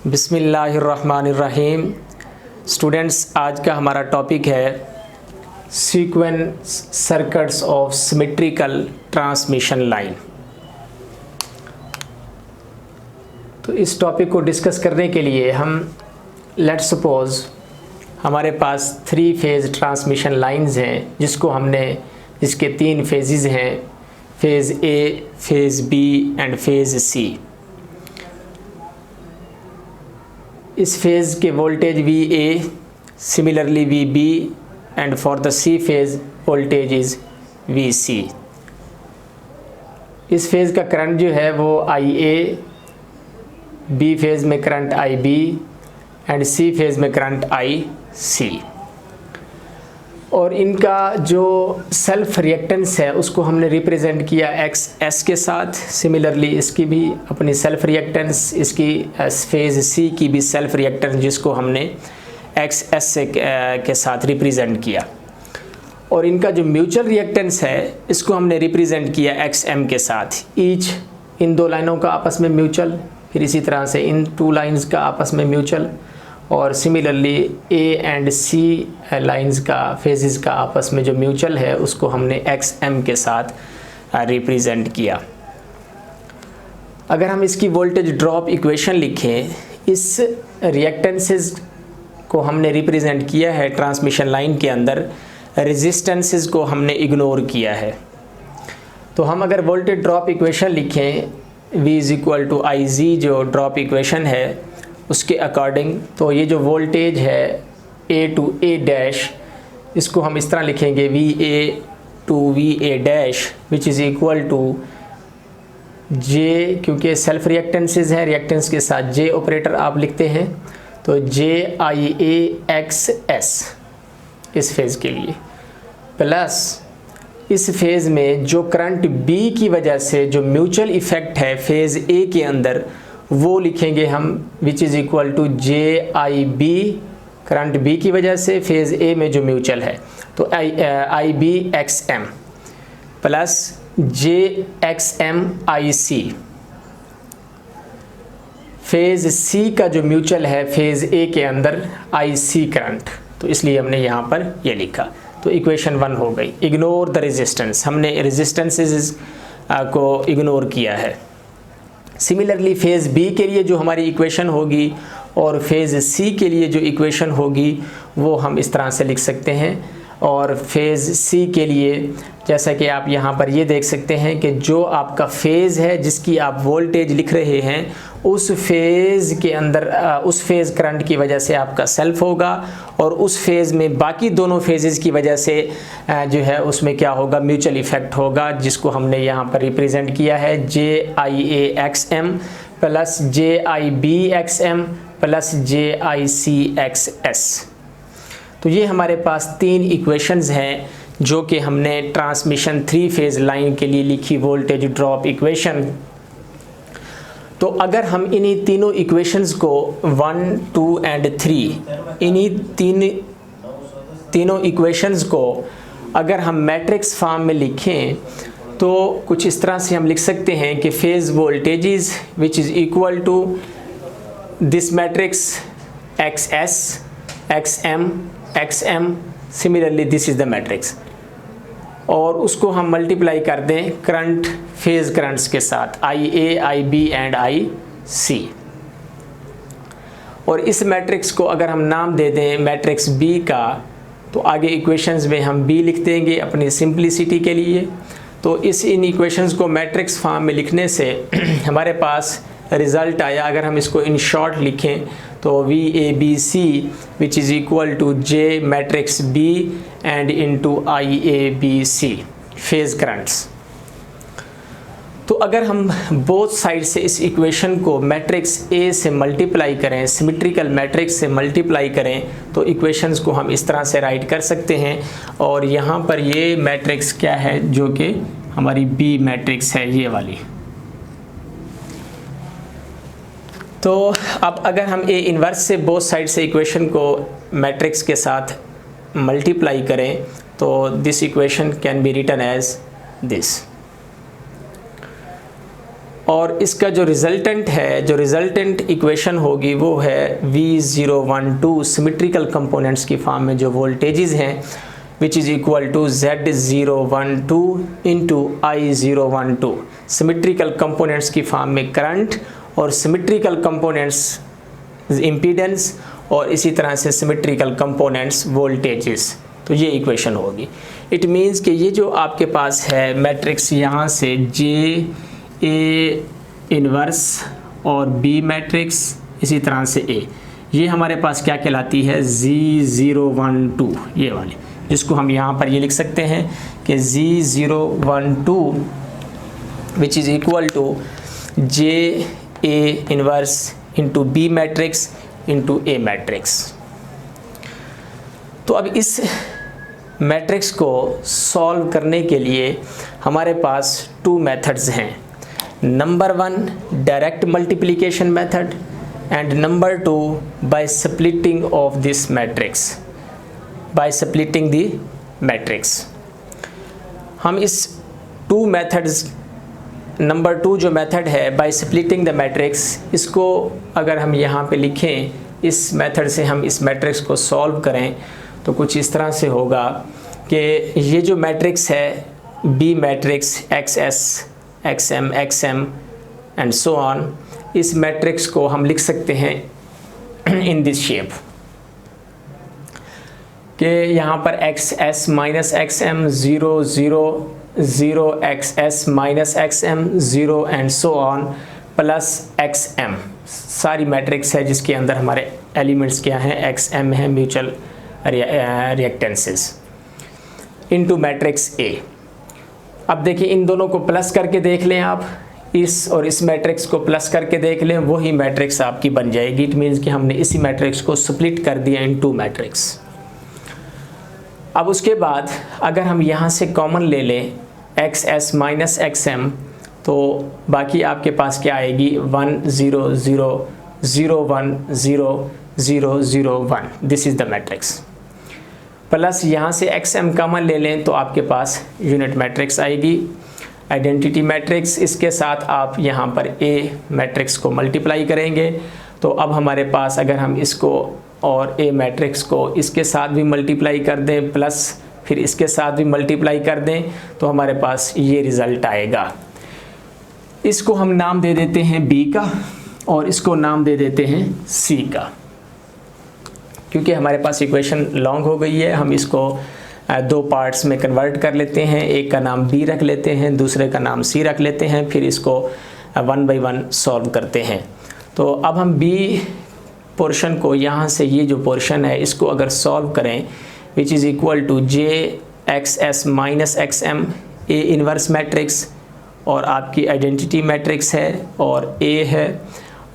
बिस्मिल्लाहिर्रहमानिर्रहीम। स्टूडेंट्स, आज का हमारा टॉपिक है sequence circuits of symmetrical transmission line. तो इस टॉपिक को डिस्कस करने के लिए हम लेट्स सपोज हमारे पास 3 फेज़ ट्रांसमिशन लाइंस हैं जिसके 3 फेजेस हैं, phase A, phase B and phase C. इस फेज़ के voltage VA, similarly VB and for the C phase voltage is VC। इस फेज़ का करंट जो है वो IA, B फेज़ में current IB and C phase में करंट IC। और इनका जो सेल्फ रिएक्टेंस है उसको हमने रिप्रेजेंट किया XS के साथ। सिमिलरली इसकी भी अपनी सेल्फ रिएक्टेंस, इसकी फेज़ C की भी सेल्फ रिएक्टेंस जिसको हमने XS के साथ रिप्रेजेंट किया। और इनका जो म्यूचुअल रिएक्टेंस है इसको हमने रिप्रेजेंट किया XM के साथ। इन 2 लाइनों का आपस में म्यूचुअल, फिर इसी तरह से इन 2 लाइंस का आपस में म्यूचुअल, और similarly A and C lines का फेजेस का आपस में जो म्यूचुअल है उसको हमने XM के साथ रिप्रेजेंट किया। अगर हम इसकी वोल्टेज ड्रॉप इक्वेशन लिखें, इस रिएक्टेंसेस को हमने रिप्रेजेंट किया है ट्रांसमिशन लाइन के अंदर, रेजिस्टेंसेस को हमने इग्नोर किया है। तो हम अगर वोल्टेज ड्रॉप इक्वेशन लिखें V = IZ, जो ड्रॉप इक्वेशन है उसके अकॉर्डिंग, तो ये जो वोल्टेज है A to A', इसको हम इस तरह लिखेंगे VA to VA' which is equal to J, क्योंकि सेल्फ रिएक्टेंसेस हैं, रिएक्टेंस के साथ J ऑपरेटर आप लिखते हैं, तो JIAXS इस फेज़ के लिए, प्लस इस फेज़ में जो करंट B की वजह से जो म्यूचुअल इफ़ेक्ट है फेज़ A के अंदर वो लिखेंगे हम, which is equal to JIB, current B की वजह से फेज़ A में जो म्यूचुअल है, तो IBXM plus JXMIC। Phase C का जो म्यूचुअल है फेज़ A के अंदर IC करंट, तो इसलिए हमने यहाँ पर ये लिखा। तो इक्वेशन 1 हो गई। इग्नोर द रेजिस्टेंस, हमने रेजिस्टेंसेस को इग्नोर किया है। सिमिलरली फेज़ B के लिए जो हमारी इक्वेशन होगी और फेज़ C के लिए जो इक्वेशन होगी वो हम इस तरह से लिख सकते हैं। और फेज़ C के लिए जैसा कि आप यहाँ पर ये देख सकते हैं कि जो आपका फेज़ है जिसकी आप वोल्टेज लिख रहे हैं उस फेज़ के अंदर उस फेज़ करंट की वजह से आपका सेल्फ होगा, और उस फेज़ में बाकी दोनों फेजेस की वजह से जो है उसमें क्या होगा, म्यूचुअल इफ़ेक्ट होगा, जिसको हमने यहाँ पर रिप्रेजेंट किया है JIAXM plus JIBXM plus JICXS। तो ये हमारे पास 3 इक्वेशंस हैं जो कि हमने ट्रांसमिशन 3 फेज़ लाइन के लिए लिखी वोल्टेज ड्रॉप इक्वेशन। तो अगर हम इन्हीं तीनों इक्वेशंस को 1, 2 एंड 3, इन्हीं तीनों इक्वेशंस को अगर हम मैट्रिक्स फॉर्म में लिखें तो कुछ इस तरह से हम लिख सकते हैं कि phase voltages which is equal to this matrix XS, XM, XM, similarly this is the matrix, और उसको हम मल्टीप्लाई कर दें करंट फेज़ करंट्स के साथ IA, IB एंड IC। और इस मैट्रिक्स को अगर हम नाम दे दें मैट्रिक्स B का, तो आगे इक्वेशंस में हम B लिख देंगे अपनी सिंप्लिसिटी के लिए। तो इन इक्वेशंस को मैट्रिक्स फॉर्म में लिखने से हमारे पास रिज़ल्ट आया। अगर हम इसको इन शॉर्ट लिखें तो VABC which is equal to J matrix B and into IABC phase currents. तो अगर हम बोथ साइड से इस इक्वेशन को मैट्रिक्स A से मल्टीप्लाई करें, सिमेट्रिकल मैट्रिक्स से मल्टीप्लाई करें, तो इक्वेशंस को हम इस तरह से राइट कर सकते हैं। और यहाँ पर ये मैट्रिक्स क्या है, जो कि हमारी B मैट्रिक्स है, ये वाली। तो अब अगर हम A इन्वर्स से बोथ साइड से इक्वेशन को मैट्रिक्स के साथ मल्टीप्लाई करें तो this equation can be written as this. और इसका जो रिजल्टेंट है, जो रिजल्टेंट इक्वेशन होगी वो है V012 सिमेट्रिकल कंपोनेंट्स की फॉर्म में जो वोल्टेजेस हैं which is equal to Z012 into I012, symmetrical components की फॉर्म में करंट और सिमेट्रिकल कंपोनेंट्स इम्पीडेंस और इसी तरह से सिमेट्रिकल कंपोनेंट्स वोल्टेजेस। तो ये इक्वेशन होगी। इट मीन्स कि ये जो आपके पास है मैट्रिक्स, यहाँ से J A इन्वर्स और B मैट्रिक्स इसी तरह से A, ये हमारे पास क्या कहलाती है Z012, ये वाली, जिसको हम यहाँ पर ये लिख सकते हैं कि Z012 which is equal to J A inverse into B matrix into A matrix. तो अब इस मैट्रिक्स को सॉल्व करने के लिए हमारे पास टू मेथड्स हैं। Number 1 direct multiplication method and number 2 by splitting of this matrix, by splitting the matrix. हम इस टू मेथड्स, नंबर 2 जो मेथड है बाय स्प्लिटिंग द मैट्रिक्स, इसको अगर हम यहाँ पे लिखें, इस मेथड से हम इस मैट्रिक्स को सॉल्व करें तो कुछ इस तरह से होगा कि ये जो मैट्रिक्स है B matrix XS XM XM and so on, इस मैट्रिक्स को हम लिख सकते हैं इन दिस शेप कि यहाँ पर XS minus XM 0 0 0 XS minus XM 0 and so on plus XM, सारी मैट्रिक्स है जिसके अंदर हमारे एलिमेंट्स क्या हैं, XM है, mutual reactances into matrix A। अब देखिए इन दोनों को प्लस करके देख लें आप, इस और इस मैट्रिक्स को प्लस करके देख लें, वही मैट्रिक्स आपकी बन जाएगी। इट मीन्स कि हमने इसी मैट्रिक्स को स्प्लिट कर दिया इन टू मैट्रिक्स। अब उसके बाद अगर हम यहाँ से कॉमन ले लें XS माइनस XM, तो बाकी आपके पास क्या आएगी 1 0 0 0 1 0 0 0 1, this is the matrix. Plus यहाँ से XM कॉमन ले लें तो आपके पास यूनिट मैट्रिक्स आएगी, आइडेंटिटी मैट्रिक्स। इसके साथ आप यहाँ पर A मैट्रिक्स को मल्टीप्लाई करेंगे तो अब हमारे पास अगर हम इसको और A मैट्रिक्स को इसके साथ भी मल्टीप्लाई कर दें प्लस फिर इसके साथ भी मल्टीप्लाई कर दें तो हमारे पास ये रिज़ल्ट आएगा। इसको हम नाम दे देते हैं B का और इसको नाम दे देते हैं C का। क्योंकि हमारे पास इक्वेशन लॉन्ग हो गई है, हम इसको दो पार्ट्स में कन्वर्ट कर लेते हैं। एक का नाम B रख लेते हैं, दूसरे का नाम C रख लेते हैं, फिर इसको 1 बाय 1 सॉल्व करते हैं। तो अब हम B पोर्शन को, यहाँ से ये जो पोर्शन है इसको अगर सॉल्व करें which is equal to JXS minus XM A inverse matrix और आपकी आइडेंटिटी मैट्रिक्स है और A है,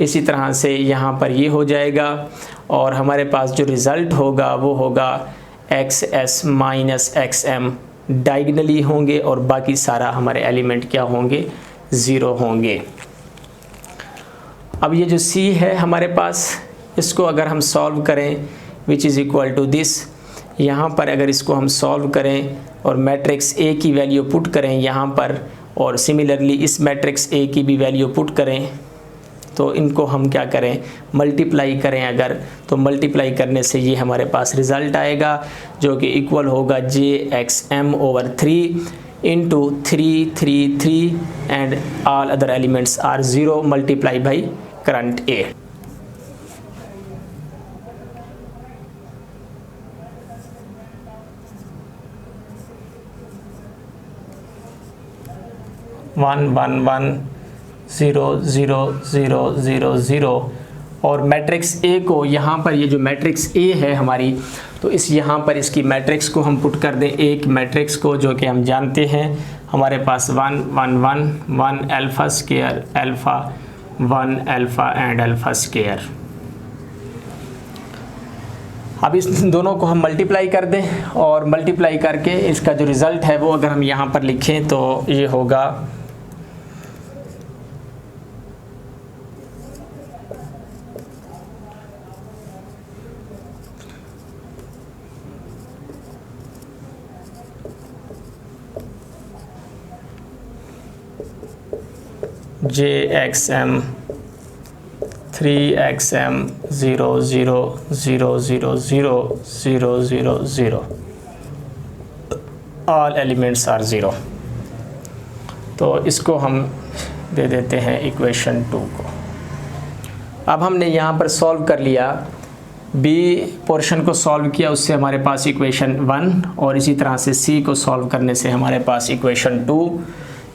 इसी तरह से यहाँ पर ये हो जाएगा और हमारे पास जो रिज़ल्ट होगा वो होगा XS माइनस XM डायगनली होंगे और बाकी सारा हमारे एलिमेंट क्या होंगे, 0 होंगे। अब ये जो C है हमारे पास, इसको अगर हम सॉल्व करें which is equal to this, यहाँ पर अगर इसको हम सॉल्व करें और मैट्रिक्स A की वैल्यू पुट करें यहाँ पर और सिमिलरली इस मैट्रिक्स A की भी वैल्यू पुट करें तो इनको हम क्या करें, मल्टीप्लाई करें अगर, तो मल्टीप्लाई करने से ये हमारे पास रिज़ल्ट आएगा जो कि इक्वल होगा JXM over 3 into 3 3 3 and all other elements are 0 multiply by current A। One one one 0 0 0 0 0 और मैट्रिक्स A को यहाँ पर, ये जो मैट्रिक्स A है हमारी, तो इस यहाँ पर इसकी मैट्रिक्स को हम पुट कर दें एक मैट्रिक्स को जो कि हम जानते हैं हमारे पास 1 1 1 1 alpha square alpha 1 alpha and alpha square. अब इस दोनों को हम मल्टीप्लाई कर दें और मल्टीप्लाई करके इसका जो रिज़ल्ट है वो अगर हम यहाँ पर लिखें तो ये होगा 0 JXM 3XM 0 0 0 0 0 0 0 0 all elements are 0। तो इसको हम दे देते हैं इक्वेशन 2 को। अब हमने यहाँ पर सॉल्व कर लिया, बी पोर्शन को सॉल्व किया, उससे हमारे पास इक्वेशन 1, और इसी तरह से सी को सॉल्व करने से हमारे पास इक्वेशन 2।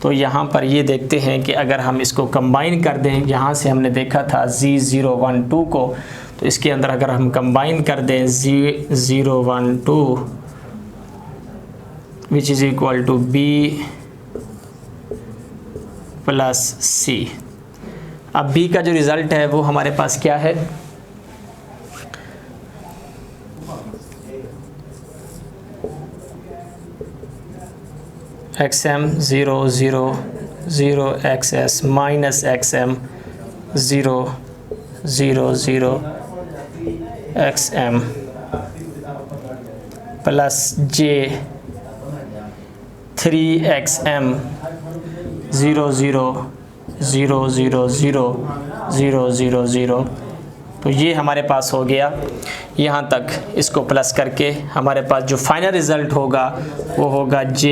तो यहाँ पर ये देखते हैं कि अगर हम इसको कंबाइन कर दें, यहाँ से हमने देखा था Z012 को, तो इसके अंदर अगर हम कंबाइन कर दें Z012 which is equal to B plus C। अब B का जो रिज़ल्ट है वो हमारे पास क्या है, XM 0 0 0 XS minus XM 0 0 0 XM plus J 3XM 0 0 0 0 0 0 0 0। तो ये हमारे पास हो गया यहाँ तक। इसको प्लस करके हमारे पास जो फाइनल रिज़ल्ट होगा वो होगा J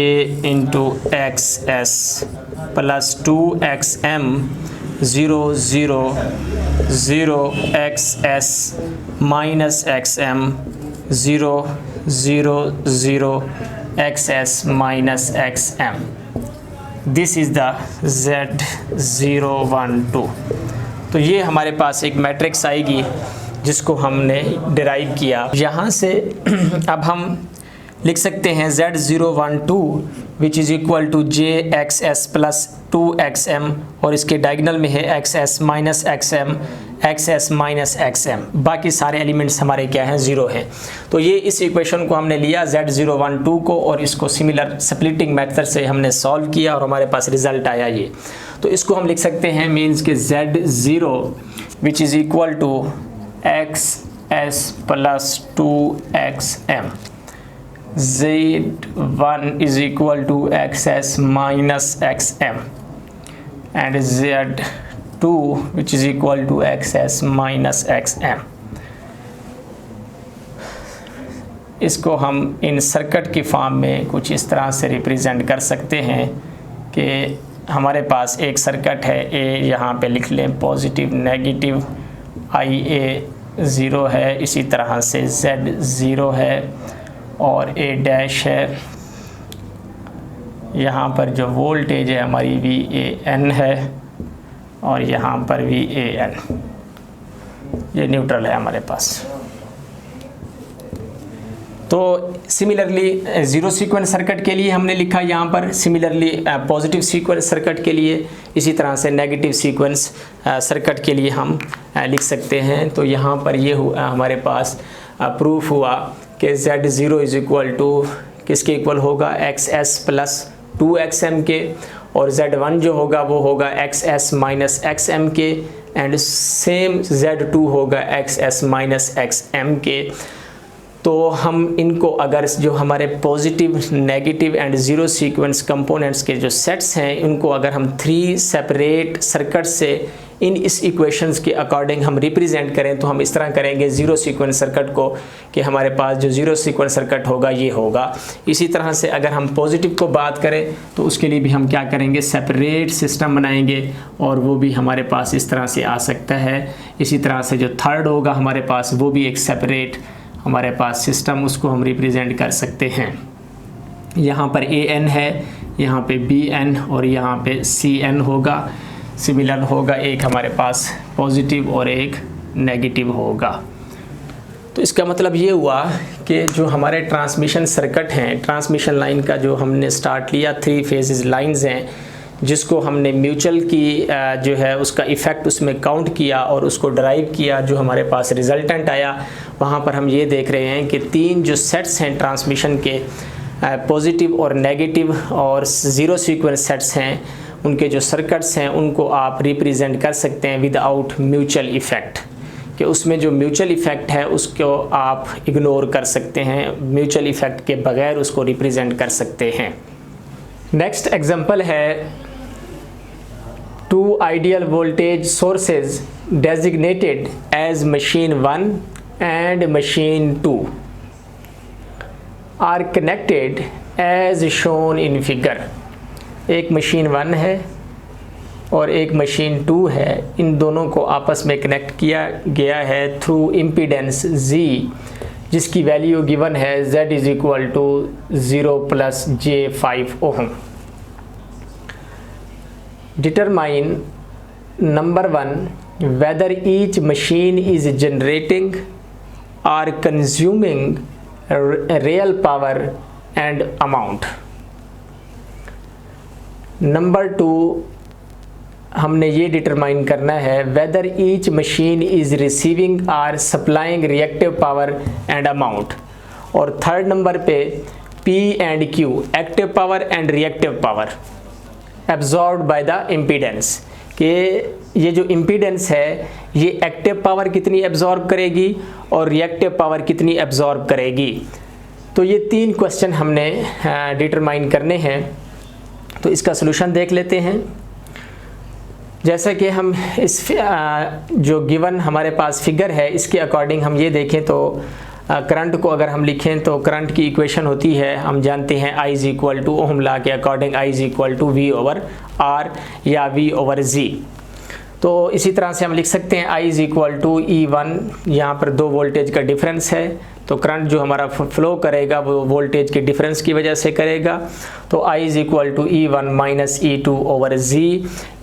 into XS plus 2XM 0 0 0 XS minus XM 0 0 0 XS minus XM। This is the Z012। तो ये हमारे पास एक मैट्रिक्स आएगी जिसको हमने डिराइव किया। यहाँ से अब हम लिख सकते हैं Z012 which is equal to JXS plus 2XM, और इसके डायगोनल में है XS minus XM XS minus XM। बाकी सारे एलिमेंट्स हमारे क्या हैं, 0 हैं। तो ये इस इक्वेशन को हमने लिया Z012 को, और इसको सिमिलर स्प्लिटिंग मेथड से हमने सॉल्व किया और हमारे पास रिज़ल्ट आया ये। तो इसको हम लिख सकते हैं मीन्स के Z0 which is equal to XS plus 2XM, Z1 is equal to XS minus XM, and Z2 which is equal to XS minus XM। इसको हम इन सर्किट की फॉर्म में कुछ इस तरह से रिप्रेजेंट कर सकते हैं कि हमारे पास एक सर्किट है, A यहाँ पे लिख लें पॉजिटिव नेगेटिव, IA 0 है, इसी तरह से Z 0 है और A डैश है। यहाँ पर जो वोल्टेज है हमारी VAN है, और यहाँ पर VAN, ये न्यूट्रल है हमारे पास। तो सिमिलरली ज़ीरो सीक्वेंस सर्किट के लिए हमने लिखा यहाँ पर, सिमिलरली पॉजिटिव सीक्वेंस सर्किट के लिए, इसी तरह से नेगेटिव सीक्वेंस सर्किट के लिए हम लिख सकते हैं। तो यहाँ पर ये हुआ हमारे पास प्रूफ हुआ कि Z0 इज़ इक्वल टू किसके इक्वल होगा, XS प्लस 2XM के, और Z1 जो होगा वो होगा XS माइनस XM के, एंड सेम Z2 होगा XS माइनस XM के। तो हम इनको अगर जो हमारे positive negative and zero sequence components के जो सेट्स हैं, इनको अगर हम 3 सेपरेट सर्किट से इन इस इक्वेशंस के अकॉर्डिंग हम रिप्रेजेंट करें, तो हम इस तरह करेंगे ज़ीरो सीक्वेंस सर्किट को कि हमारे पास जो ज़ीरो सीक्वेंस सर्किट होगा ये होगा। इसी तरह से अगर हम पॉजिटिव को बात करें तो उसके लिए भी हम क्या करेंगे, सेपरेट सिस्टम बनाएंगे, और वो भी हमारे पास इस तरह से आ सकता है। इसी तरह से जो थर्ड होगा हमारे पास, वो भी एक सेपरेट हमारे पास सिस्टम, उसको हम रिप्रेजेंट कर सकते हैं। यहाँ पर AN है, यहाँ पे BN और यहाँ पे CN होगा। सिमिलर होगा, एक हमारे पास पॉजिटिव और एक नेगेटिव होगा। तो इसका मतलब ये हुआ कि जो हमारे ट्रांसमिशन सर्किट हैं, ट्रांसमिशन लाइन का जो हमने स्टार्ट लिया, 3 फेजेस लाइंस हैं, जिसको हमने म्यूचुअल की जो है उसका इफ़ेक्ट उसमें काउंट किया और उसको ड्राइव किया, जो हमारे पास रिजल्टेंट आया, वहाँ पर हम ये देख रहे हैं कि 3 जो सेट्स हैं ट्रांसमिशन के, पॉजिटिव और नेगेटिव और ज़ीरो सीक्वेंस सेट्स हैं, उनके जो सर्किट्स हैं उनको आप रिप्रेजेंट कर सकते हैं विदाउट म्यूचुअल इफ़ेक्ट, कि उसमें जो म्यूचुअल इफ़ेक्ट है उसको आप इग्नोर कर सकते हैं, म्यूचुअल इफ़ेक्ट के बगैर उसको रिप्रेजेंट कर सकते हैं। नेक्स्ट एग्जांपल है two ideal voltage sources designated as machine 1 and machine 2 are connected as shown in figure। एक मशीन 1 है और एक मशीन 2 है, इन दोनों को आपस में कनेक्ट किया गया है थ्रू इम्पीडेंस Z, जिसकी वैल्यू गिवन है Z is equal to 0 + j5 ohm. Determine number 1 whether each machine is generating or consuming real power and amount। Number 2 हमने ये डिटरमाइन करना है whether each machine is receiving or supplying reactive power and amount। और third number पे P and Q active power and reactive power absorbed by the impedance, कि ये जो impedance है ये एक्टिव पावर कितनी एब्जॉर्ब करेगी और रिएक्टिव पावर कितनी एब्जॉर्ब करेगी। तो ये 3 क्वेश्चन हमने डिटरमाइन करने हैं। तो इसका सलूशन देख लेते हैं। जैसा कि हम इस जो गिवन हमारे पास फिगर है इसके अकॉर्डिंग हम ये देखें तो करंट को अगर हम लिखें तो करंट की इक्वेशन होती है, हम जानते हैं I is equal to ohm law के according I is equal to V/R या V/G। तो इसी तरह से हम लिख सकते हैं I is equal to E1, यहाँ पर 2 वोल्टेज का डिफरेंस है तो करंट जो हमारा फ्लो करेगा वो वोल्टेज के डिफरेंस की वजह से करेगा। तो I is equal to E1 - E2/G।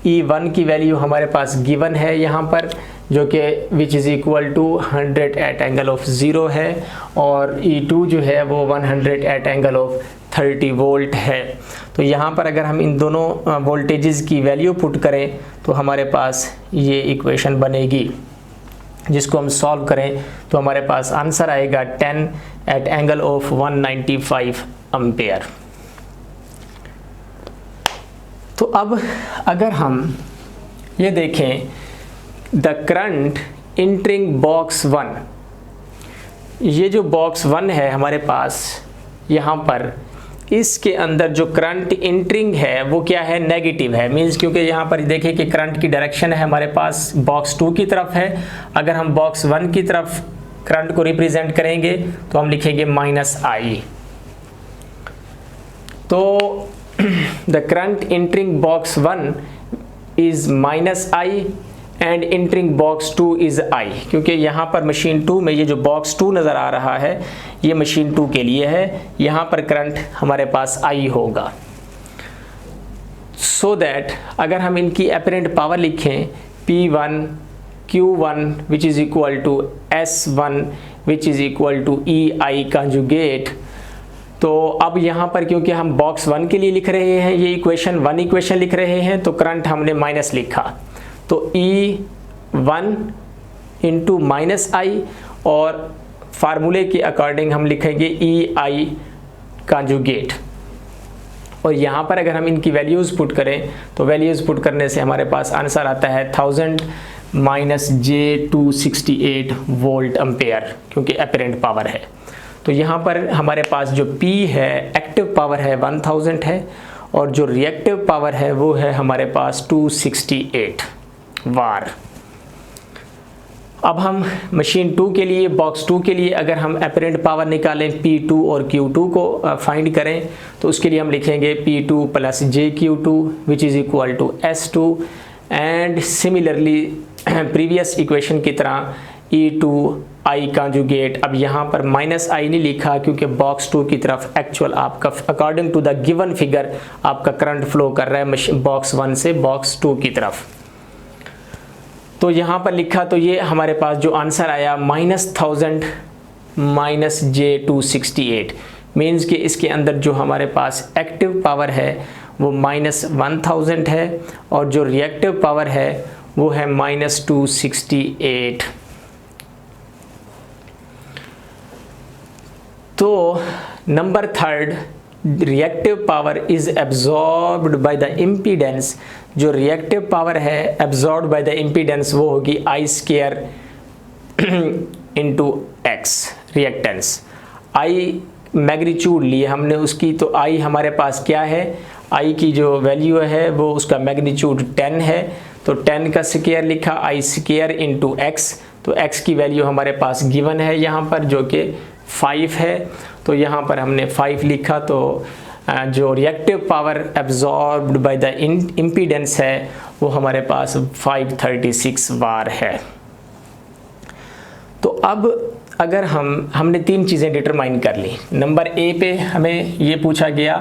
E1 की वैल्यू हमारे पास गिवन है यहाँ पर, जो कि which is equal to 100 at angle of 0 है, और E2 जो है वो 100 एट एंगल ऑफ 30 वोल्ट है। तो यहाँ पर अगर हम इन दोनों वोल्टेजेस की वैल्यू पुट करें तो हमारे पास ये इक्वेशन बनेगी, जिसको हम सॉल्व करें तो हमारे पास आंसर आएगा 10 एट एंगल ऑफ 195 एम्पेयर। तो अब अगर हम ये देखें द करंट इंटरिंग बॉक्स 1, ये जो बॉक्स 1 है हमारे पास यहाँ पर, इसके अंदर जो करंट इंटरिंग है वो क्या है, नेगेटिव है। मींस क्योंकि यहाँ पर देखिए कि करंट की डायरेक्शन है हमारे पास बॉक्स 2 की तरफ है। अगर हम बॉक्स 1 की तरफ करंट को रिप्रेजेंट करेंगे तो हम लिखेंगे -I। तो the current entering box 1 is -I and entering box 2 is I, क्योंकि यहाँ पर मशीन 2 में ये जो बॉक्स 2 नज़र आ रहा है ये मशीन 2 के लिए है, यहाँ पर करंट हमारे पास I होगा। सो दैट अगर हम इनकी अपरेंट पावर लिखें P1 Q1 which is equal to S1 which is equal to EI conjugate. तो अब यहाँ पर क्योंकि हम बॉक्स 1 के लिए लिख रहे हैं, ये इक्वेशन 1 इक्वेशन लिख रहे हैं, तो करंट हमने माइनस लिखा, तो E1 इंटू -I, और फार्मूले के अकॉर्डिंग हम लिखेंगे EI कंजुगेट। और यहाँ पर अगर हम इनकी वैल्यूज़ पुट करें तो वैल्यूज़ पुट करने से हमारे पास आंसर आता है 1000 - j268 वोल्ट एम्पेयर, क्योंकि अपरेंट पावर है। तो यहाँ पर हमारे पास जो P है एक्टिव पावर है 1000 है, और जो रिएक्टिव पावर है वो है हमारे पास 268 वार। अब हम मशीन 2 के लिए, बॉक्स 2 के लिए अगर हम अपरेंट पावर निकालें P2 और Q2 को फाइंड करें तो उसके लिए हम लिखेंगे P2 + jQ2 which is equal to S2, and similarly previous equation की तरह E2I कंजुगेट। अब यहाँ पर -I नहीं लिखा क्योंकि बॉक्स 2 की तरफ एक्चुअल आपका according to the given figure आपका करंट फ्लो कर रहा है मशीन बॉक्स 1 से बॉक्स 2 की तरफ। तो यहाँ पर लिखा तो ये हमारे पास जो आंसर आया -1000 - j268, मीन्स कि इसके अंदर जो हमारे पास एक्टिव पावर है वो -1000 है, और जो रिएक्टिव पावर है वो है -268। तो number 3, reactive power is absorbed by the impedance. जो रिएक्टिव पावर है एब्जॉर्ब्ड बाय द इम्पीडेंस वो होगी I² into X reactance. I magnitude लिए हमने उसकी, तो I हमारे पास क्या है, आई की जो वैल्यू है वो उसका मैग्नीट्यूड 10 है, तो 10 का स्क्वायर लिखा आई स्क्वायर इंटू एक्स, तो x की वैल्यू हमारे पास गिवन है यहाँ पर जो कि 5 है, तो यहाँ पर हमने 5 लिखा। तो जो reactive power absorbed by the impedance है वो हमारे पास 536 वार है। तो अब अगर हमने 3 चीज़ें डिटरमाइन कर ली। नंबर ए पे हमें ये पूछा गया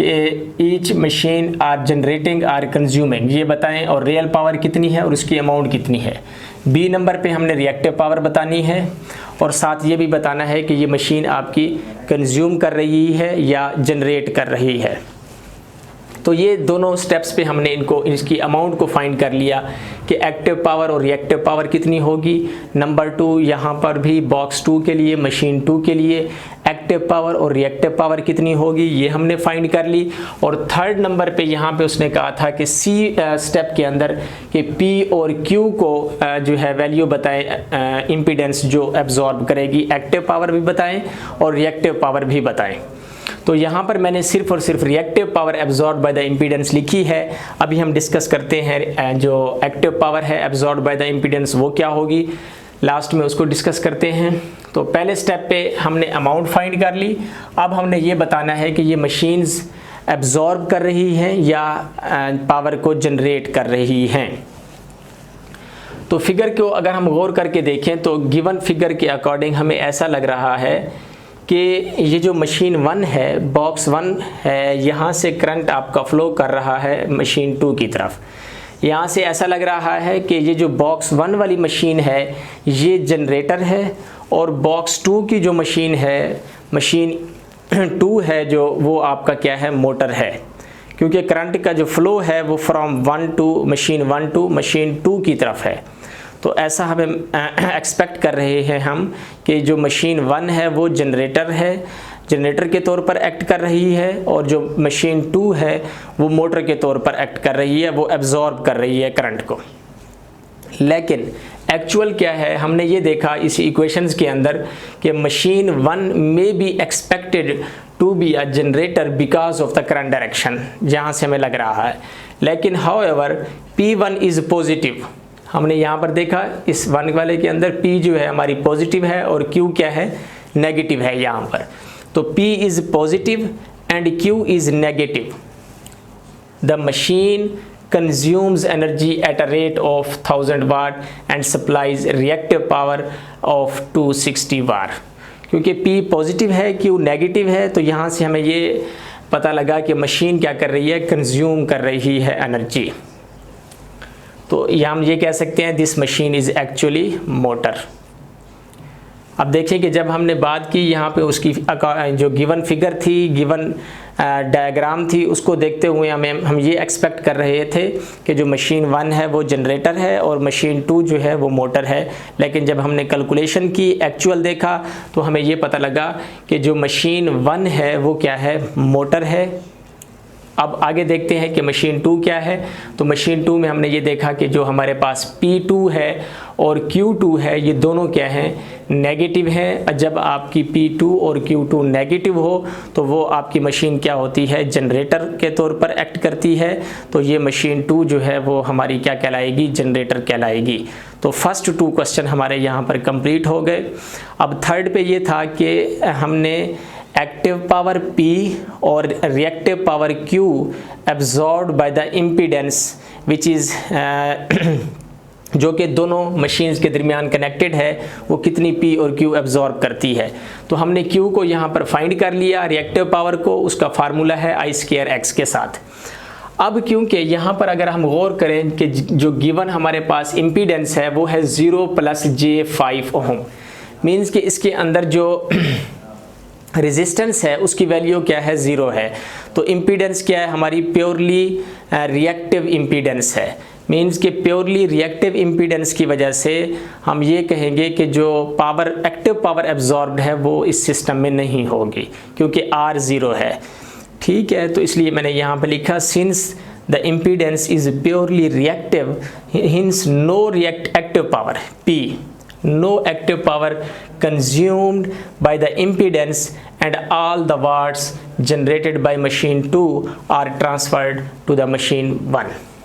कि each machine are generating or consuming, ये बताएं, और रियल पावर कितनी है और उसकी अमाउंट कितनी है। बी नंबर पे हमने रिएक्टिव पावर बतानी है और साथ ये भी बताना है कि ये मशीन आपकी कंज्यूम कर रही है या जनरेट कर रही है। तो ये दोनों स्टेप्स पे हमने इसकी अमाउंट को फाइंड कर लिया कि एक्टिव पावर और रिएक्टिव पावर कितनी होगी। नंबर 2 यहाँ पर भी बॉक्स 2 के लिए, मशीन 2 के लिए एक्टिव पावर और रिएक्टिव पावर कितनी होगी ये हमने फाइंड कर ली। और थर्ड नंबर पे यहाँ पे उसने कहा था कि सी स्टेप के अंदर कि पी और क्यू को जो है वैल्यू बताएं, इम्पीडेंस जो एब्जॉर्ब करेगी, एक्टिव पावर भी बताएं और रिएक्टिव पावर भी बताएं। तो यहाँ पर मैंने सिर्फ और सिर्फ reactive power absorb by the impedance लिखी है। अभी हम डिस्कस करते हैं जो एक्टिव पावर है एब्जॉर्ब बाय द इम्पीडेंस वो क्या होगी, लास्ट में उसको डिस्कस करते हैं। तो पहले स्टेप पे हमने अमाउंट फाइंड कर ली। अब हमने ये बताना है कि ये मशीन्स एब्जॉर्ब कर रही हैं या पावर को जनरेट कर रही हैं। तो फिगर को अगर हम गौर करके देखें तो गिवन फिगर के अकॉर्डिंग हमें ऐसा लग रहा है कि ये जो मशीन 1 है, बॉक्स 1 है, यहाँ से करंट आपका फ्लो कर रहा है मशीन 2 की तरफ। यहाँ से ऐसा लग रहा है कि ये जो बॉक्स 1 वाली मशीन है ये जनरेटर है और बॉक्स 2 की जो मशीन है, मशीन 2 है जो, वो आपका क्या है, मोटर है, क्योंकि करंट का जो फ्लो है वो फ्रॉम मशीन 1 टू मशीन 2 की तरफ है। तो ऐसा हमें एक्सपेक्ट कर रहे हैं हम कि जो मशीन 1 है वो जनरेटर है, जनरेटर के तौर पर एक्ट कर रही है, और जो मशीन 2 है वो मोटर के तौर पर एक्ट कर रही है, वो एब्जॉर्ब कर रही है करंट को। लेकिन एक्चुअल क्या है, हमने ये देखा इस इक्वेशंस के अंदर कि मशीन 1 में be expected to be a generator because of the current direction, जहाँ से हमें लग रहा है। लेकिन हाउएवर P1 इज़ पॉजिटिव, हमने यहाँ पर देखा इस 1 वाले के अंदर P जो है हमारी पॉजिटिव है और Q क्या है, नेगेटिव है यहाँ पर। तो P is positive and Q is negative. The machine consumes energy at a rate of 1000 watt and supplies reactive power of 260 वाट। क्योंकि P पॉजिटिव है, Q नेगेटिव है, तो यहाँ से हमें ये पता लगा कि मशीन क्या कर रही है, कंज्यूम कर रही है एनर्जी। तो ये हम ये कह सकते हैं this machine is actually motor. अब देखिए कि जब हमने बात की यहाँ पे उसकी जो गिवन फिगर थी, गिवन डायग्राम थी, उसको देखते हुए हम ये एक्सपेक्ट कर रहे थे कि जो मशीन 1 है वो जनरेटर है और मशीन 2 जो है वो मोटर है। लेकिन जब हमने कैलकुलेशन की, एक्चुअल देखा, तो हमें ये पता लगा कि जो मशीन 1 है वो क्या है, मोटर है। अब आगे देखते हैं कि मशीन 2 क्या है। तो मशीन 2 में हमने ये देखा कि जो हमारे पास P2 है और Q2 है ये दोनों क्या हैं, नेगेटिव हैं। जब आपकी P2 और Q2 नेगेटिव हो तो वो आपकी मशीन क्या होती है, जनरेटर के तौर पर एक्ट करती है। तो ये मशीन 2 जो है वो हमारी क्या कहलाएगी, जनरेटर कहलाएगी। तो फर्स्ट 2 क्वेश्चन हमारे यहाँ पर कंप्लीट हो गए। अब थर्ड पे ये था कि हमने एक्टिव पावर P और reactive power Q absorbed by the impedance which is जो कि दोनों मशीन्स के दरमियान कनेक्टेड है, वो कितनी P और Q एब्जॉर्ब करती है। तो हमने Q को यहाँ पर फाइंड कर लिया, रिएक्टिव पावर को, उसका फार्मूला है I²X के साथ। अब क्योंकि यहाँ पर अगर हम गौर करें कि जो गिवन हमारे पास इम्पीडेंस है वो है 0 + j5 ओम, मीन्स कि इसके अंदर जो रेजिस्टेंस है उसकी वैल्यू क्या है, 0 है। तो इम्पीडेंस क्या है हमारी, प्योरली रिएक्टिव इम्पीडेंस है। मीन्स कि प्योरली रिएक्टिव इम्पीडेंस की वजह से हम ये कहेंगे कि जो पावर, एक्टिव पावर एब्जॉर्ब्ड है वो इस सिस्टम में नहीं होगी, क्योंकि R 0 है। ठीक है, तो इसलिए मैंने यहाँ पर लिखा since the impedance is purely reactive hence no active power P no active power consumed by the impedance and all the watts generated by machine 2 are transferred to the machine 1.